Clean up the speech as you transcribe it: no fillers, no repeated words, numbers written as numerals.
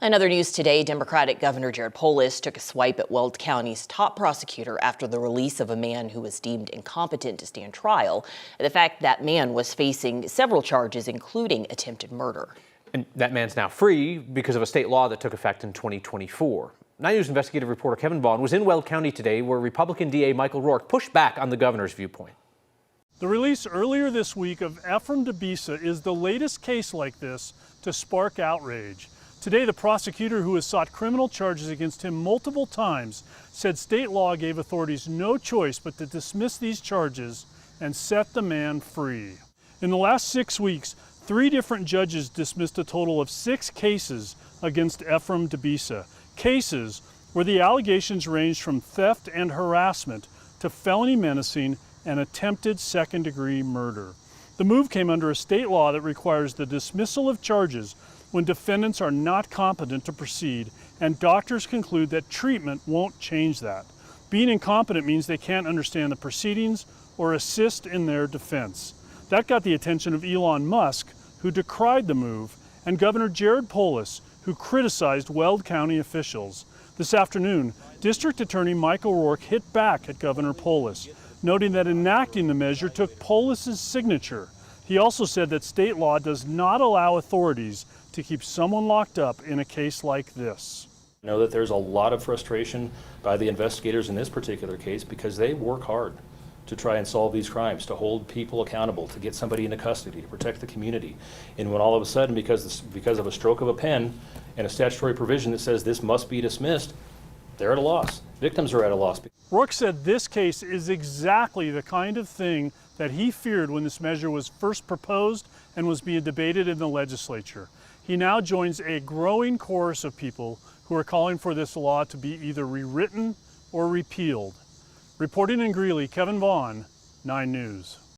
In other news today, Democratic Governor Jared Polis took a swipe at Weld County's top prosecutor after the release of a man who was deemed incompetent to stand trial. The fact that man was facing several charges, including attempted murder. And that man's now free because of a state law that took effect in 2024. 9 News investigative reporter Kevin Vaughn was in Weld County today, where Republican DA Michael Rourke pushed back on the governor's viewpoint. The release earlier this week of Ephraim Debisa is the latest case like this to spark outrage. Today, the prosecutor, who has sought criminal charges against him multiple times, said state law gave authorities no choice but to dismiss these charges and set the man free. In the last 6 weeks, 3 different judges dismissed a total of 6 cases against Ephraim Debisa, cases where the allegations ranged from theft and harassment to felony menacing and attempted second-degree murder. The move came under a state law that requires the dismissal of charges when defendants are not competent to proceed, and doctors conclude that treatment won't change that. Being incompetent means they can't understand the proceedings or assist in their defense. That got the attention of Elon Musk, who decried the move, and Governor Jared Polis, who criticized Weld County officials. This afternoon, District Attorney Michael Rourke hit back at Governor Polis, noting that enacting the measure took Polis's signature. He also said that state law does not allow authorities to keep someone locked up in a case like this. I know that there's a lot of frustration by the investigators in this particular case because they work hard to try and solve these crimes, to hold people accountable, to get somebody into custody, to protect the community. And when all of a sudden, because of a stroke of a pen and a statutory provision that says this must be dismissed, they're at a loss. Victims are at a loss. Rourke said this case is exactly the kind of thing that he feared when this measure was first proposed and was being debated in the legislature. He now joins a growing chorus of people who are calling for this law to be either rewritten or repealed. Reporting in Greeley, Kevin Vaughn, 9 News.